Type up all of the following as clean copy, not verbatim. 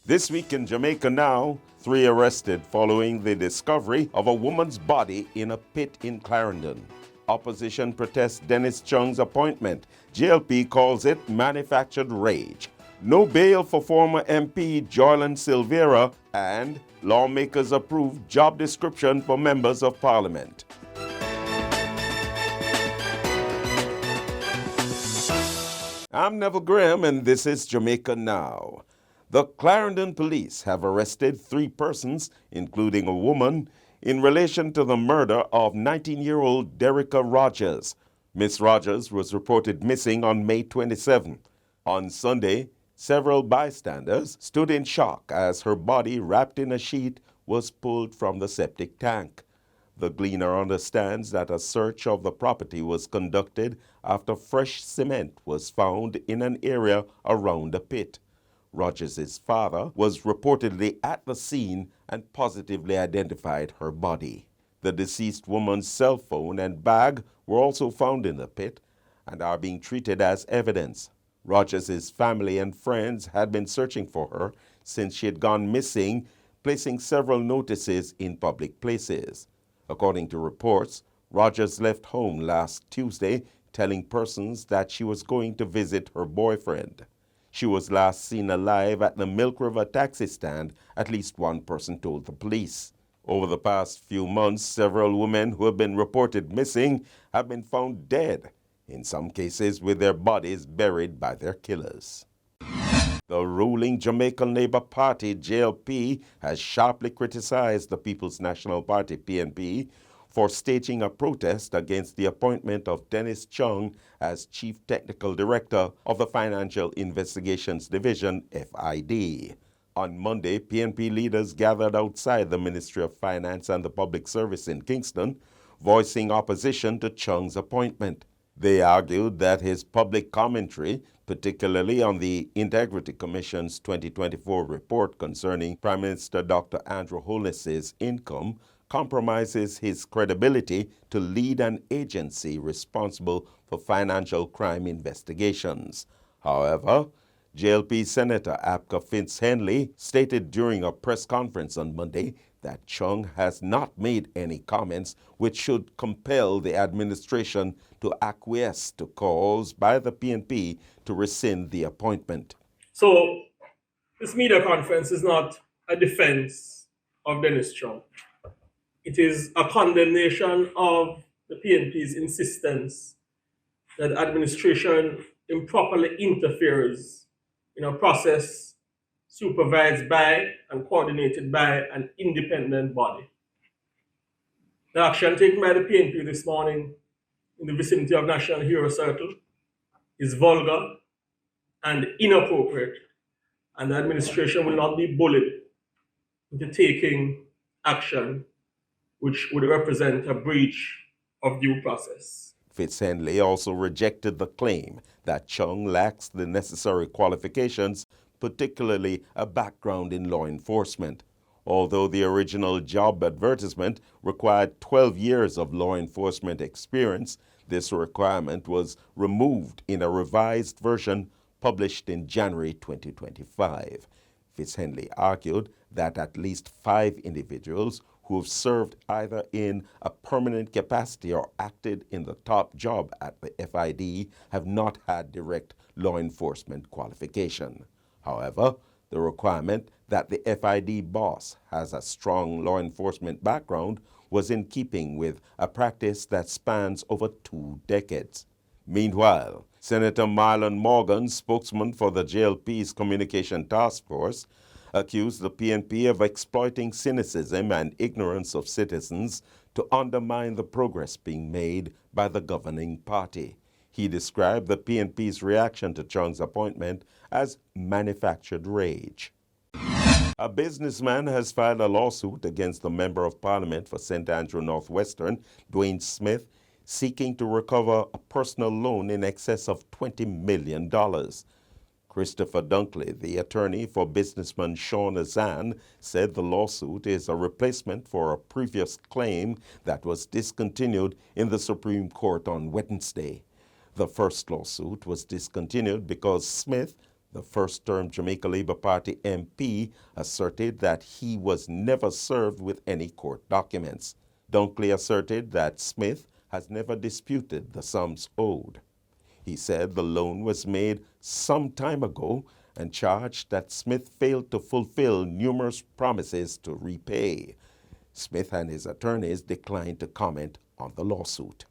This week in Jamaica Now, 3 arrested following the discovery of a woman's body in a pit in Clarendon. Opposition protests Dennis Chung's appointment. JLP calls it manufactured rage. No bail for former MP Joylan Silvera, and lawmakers approve job description for members of parliament. I'm Neville Graham, and this is Jamaica Now. The Clarendon police have arrested 3 persons, including a woman, in relation to the murder of 19-year-old Derica Rogers. Miss Rogers was reported missing on May 27. On Sunday, several bystanders stood in shock as her body, wrapped in a sheet, was pulled from the septic tank. The Gleaner understands that a search of the property was conducted after fresh cement was found in an area around the pit. Rogers' father was reportedly at the scene and positively identified her body. The deceased woman's cell phone and bag were also found in the pit and are being treated as evidence. Rogers' family and friends had been searching for her since she had gone missing, placing several notices in public places. According to reports, Rogers left home last Tuesday, telling persons that she was going to visit her boyfriend. She was last seen alive at the Milk River taxi stand, at least one person told the police. Over the past few months, several women who have been reported missing have been found dead, in some cases with their bodies buried by their killers. The ruling Jamaica Labour Party, JLP, has sharply criticized the People's National Party, PNP, for staging a protest against the appointment of Dennis Chung as Chief Technical Director of the Financial Investigations Division, FID. On Monday, PNP leaders gathered outside the Ministry of Finance and the Public Service in Kingston, voicing opposition to Chung's appointment. They argued that his public commentary, particularly on the Integrity Commission's 2024 report concerning Prime Minister Dr. Andrew Holness's income, compromises his credibility to lead an agency responsible for financial crime investigations. However, JLP Senator Apka Fitz-Henley stated during a press conference on Monday that Chung has not made any comments which should compel the administration to acquiesce to calls by the PNP to rescind the appointment. So, this media conference is not a defense of Dennis Chung. It is a condemnation of the PNP's insistence that administration improperly interferes in a process supervised by and coordinated by an independent body. The action taken by the PNP this morning in the vicinity of National Hero Circle is vulgar and inappropriate, and the administration will not be bullied into taking action which would represent a breach of due process. Fitz-Henley also rejected the claim that Chung lacks the necessary qualifications, particularly a background in law enforcement. Although the original job advertisement required 12 years of law enforcement experience, this requirement was removed in a revised version published in January 2025. Fitz-Henley argued that at least 5 individuals who have served either in a permanent capacity or acted in the top job at the FID have not had direct law enforcement qualification. However, the requirement that the FID boss has a strong law enforcement background was in keeping with a practice that spans over 2 decades. Meanwhile, Senator Marlon Morgan, spokesman for the JLP's Communication Task Force, accused the PNP of exploiting cynicism and ignorance of citizens to undermine the progress being made by the governing party. He described the PNP's reaction to Chung's appointment as manufactured rage. A businessman has filed a lawsuit against the Member of Parliament for St. Andrew Northwestern, Duane Smith, seeking to recover a personal loan in excess of $20 million. Christopher Dunkley, the attorney for businessman Sean Azan, said the lawsuit is a replacement for a previous claim that was discontinued in the Supreme Court on Wednesday. The first lawsuit was discontinued because Smith, The first-term Jamaica Labour Party MP asserted that he was never served with any court documents. Dunkley asserted that Smith has never disputed the sums owed. He said the loan was made some time ago and charged that Smith failed to fulfill numerous promises to repay. Smith and his attorneys declined to comment on the lawsuit.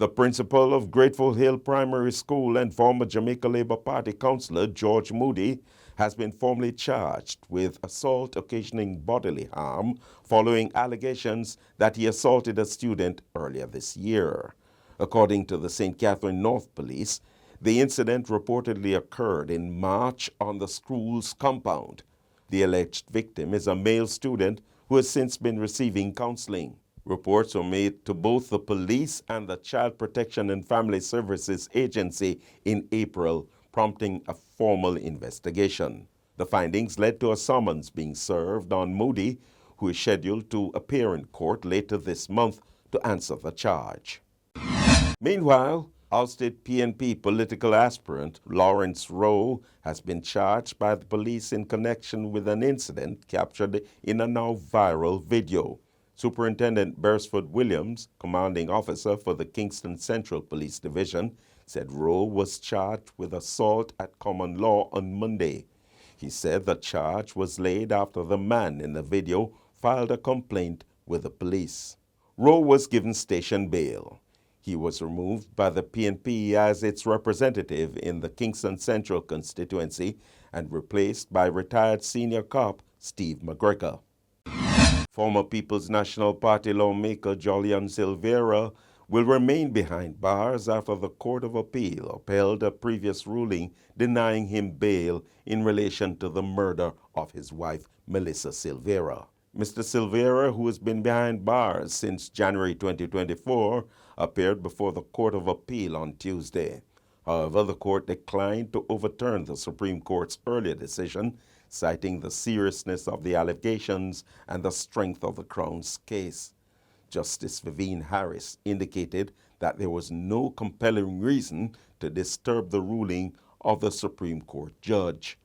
The principal of Grateful Hill Primary School and former Jamaica Labour Party councillor George Moodie has been formally charged with assault occasioning bodily harm following allegations that he assaulted a student earlier this year. According to the St. Catherine North Police, the incident reportedly occurred in March on the school's compound. The alleged victim is a male student who has since been receiving counseling. Reports were made to both the police and the Child Protection and Family Services Agency in April, prompting a formal investigation. The findings led to a summons being served on Moodie, who is scheduled to appear in court later this month to answer the charge. Meanwhile, ousted PNP political aspirant Lawrence Rowe has been charged by the police in connection with an incident captured in a now viral video. Superintendent Beresford Williams, commanding officer for the Kingston Central Police Division, said Rowe was charged with assault at common law on Monday. He said the charge was laid after the man in the video filed a complaint with the police. Rowe was given station bail. He was removed by the PNP as its representative in the Kingston Central constituency and replaced by retired senior cop Steve McGregor. Former People's National Party lawmaker Jolyan Silvera will remain behind bars after the Court of Appeal upheld a previous ruling denying him bail in relation to the murder of his wife, Melissa Silvera. Mr. Silvera, who has been behind bars since January 2024, appeared before the Court of Appeal on Tuesday. However, the court declined to overturn the Supreme Court's earlier decision, citing the seriousness of the allegations and the strength of the Crown's case. Justice Vivian Harris indicated that there was no compelling reason to disturb the ruling of the Supreme Court judge.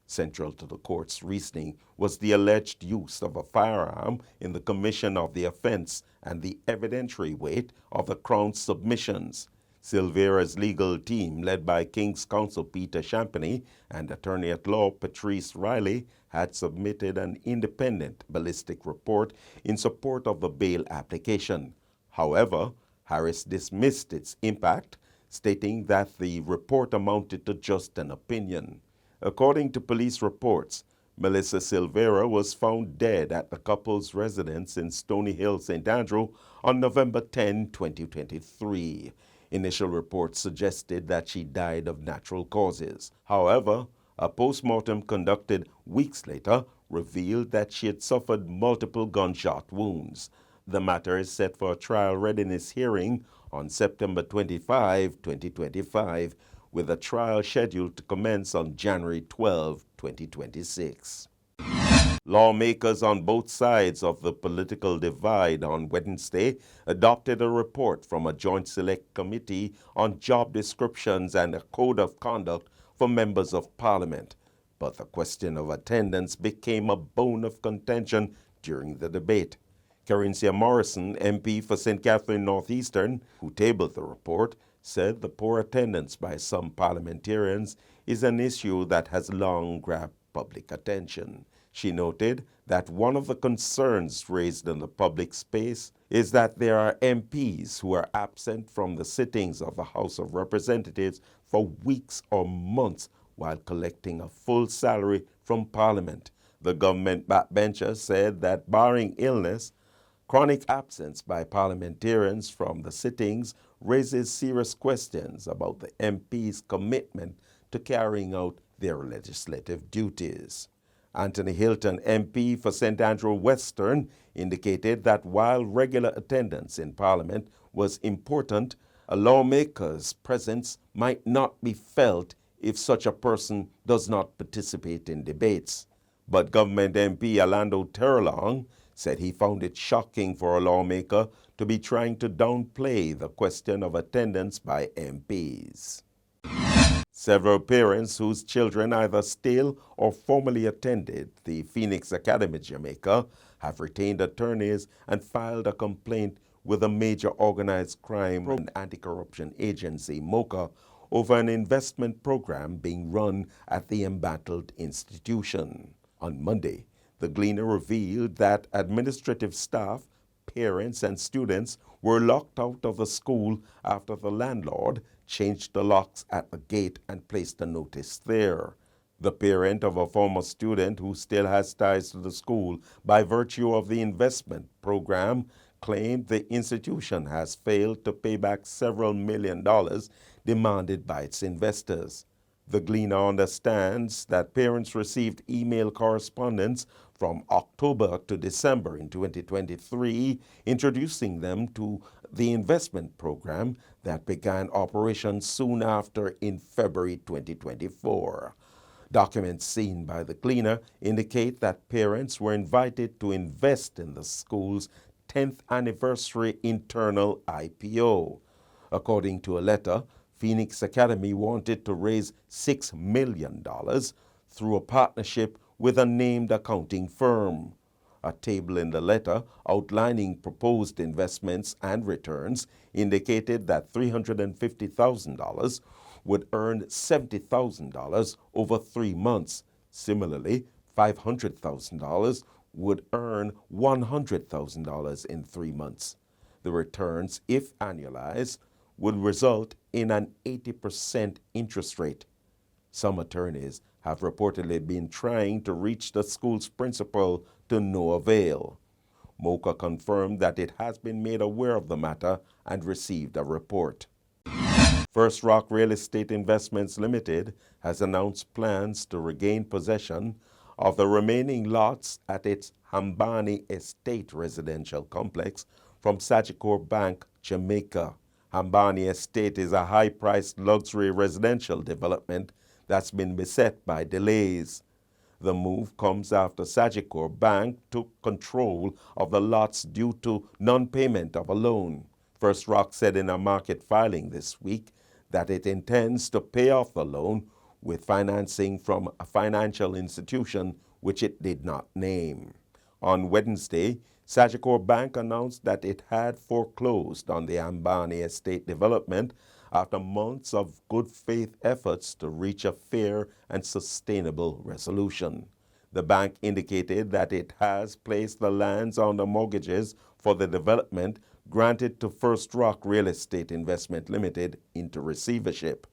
Central to the court's reasoning was the alleged use of a firearm in the commission of the offense and the evidentiary weight of the Crown's submissions. Silvera's legal team, led by King's Counsel Peter Champagny and Attorney-at-Law Patrice Riley, had submitted an independent ballistic report in support of the bail application. However, Harris dismissed its impact, stating that the report amounted to just an opinion. According to police reports, Melissa Silvera was found dead at the couple's residence in Stony Hill, St. Andrew on November 10, 2023. Initial reports suggested that she died of natural causes. However, a postmortem conducted weeks later revealed that she had suffered multiple gunshot wounds. The matter is set for a trial readiness hearing on September 25, 2025, with a trial scheduled to commence on January 12, 2026. Lawmakers on both sides of the political divide on Wednesday adopted a report from a joint select committee on job descriptions and a code of conduct for members of parliament. But the question of attendance became a bone of contention during the debate. Carinthia Morrison, MP for St. Catherine Northeastern, who tabled the report, said the poor attendance by some parliamentarians is an issue that has long grabbed public attention. She noted that one of the concerns raised in the public space is that there are MPs who are absent from the sittings of the House of Representatives for weeks or months while collecting a full salary from Parliament. The government backbencher said that barring illness, chronic absence by parliamentarians from the sittings raises serious questions about the MP's commitment to carrying out their legislative duties. Anthony Hilton, MP for St. Andrew Western, indicated that while regular attendance in Parliament was important, a lawmaker's presence might not be felt if such a person does not participate in debates. But Government MP Orlando Terrelong said he found it shocking for a lawmaker to be trying to downplay the question of attendance by MPs. Several parents whose children either still or formerly attended the Phoenix Academy Jamaica have retained attorneys and filed a complaint with a major organized crime and anti-corruption agency, MOCA, over an investment program being run at the embattled institution. On Monday, the Gleaner revealed that administrative staff, parents, and students were locked out of the school after the landlord changed the locks at the gate and placed a notice there. The parent of a former student who still has ties to the school by virtue of the investment program claimed the institution has failed to pay back several $1 million demanded by its investors. The Gleaner understands that parents received email correspondence from October to December in 2023 introducing them to the investment program that began operation soon after in February 2024. Documents seen by the Gleaner indicate that parents were invited to invest in the school's 10th anniversary internal IPO. According to a letter, Phoenix Academy wanted to raise $6 million through a partnership with a named accounting firm. A table in the letter outlining proposed investments and returns indicated that $350,000 would earn $70,000 over 3 months. Similarly, $500,000 would earn $100,000 in 3 months. The returns, if annualized, would result in an 80% interest rate. Some attorneys have reportedly been trying to reach the school's principal to no avail. MOCA confirmed that it has been made aware of the matter and received a report. First Rock Real Estate Investments Limited has announced plans to regain possession of the remaining lots at its Hambani Estate Residential Complex from Sagicor Bank Jamaica. Hambani Estate is a high-priced luxury residential development that's been beset by delays. The move comes after Sagicor Bank took control of the lots due to non-payment of a loan. First Rock said in a market filing this week that it intends to pay off the loan with financing from a financial institution which it did not name. On Wednesday, Sagicor Bank announced that it had foreclosed on the Hambani Estate development after months of good faith efforts to reach a fair and sustainable resolution. The bank indicated that it has placed the lands under mortgages for the development granted to First Rock Real Estate Investment Limited into receivership.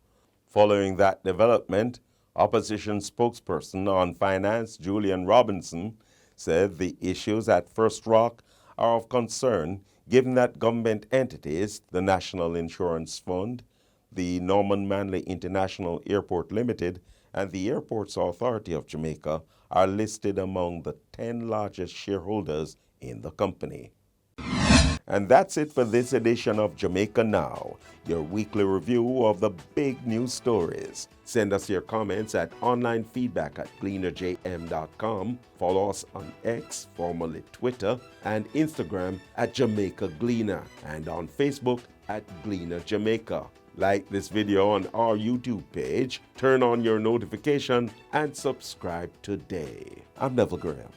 Following that development, opposition spokesperson on finance Jolyan Robinson said the issues at First Rock are of concern given that government entities, the National Insurance Fund, the Norman Manley International Airport Limited, and the Airports Authority of Jamaica are listed among the 10 largest shareholders in the company. And that's it for this edition of Jamaica Now, your weekly review of the big news stories. Send us your comments at onlinefeedback@gleanerjm.com. Follow us on X, formerly Twitter, and Instagram at Jamaica Gleaner, and on Facebook at Gleaner Jamaica. Like this video on our YouTube page, turn on your notification, and subscribe today. I'm Neville Graham.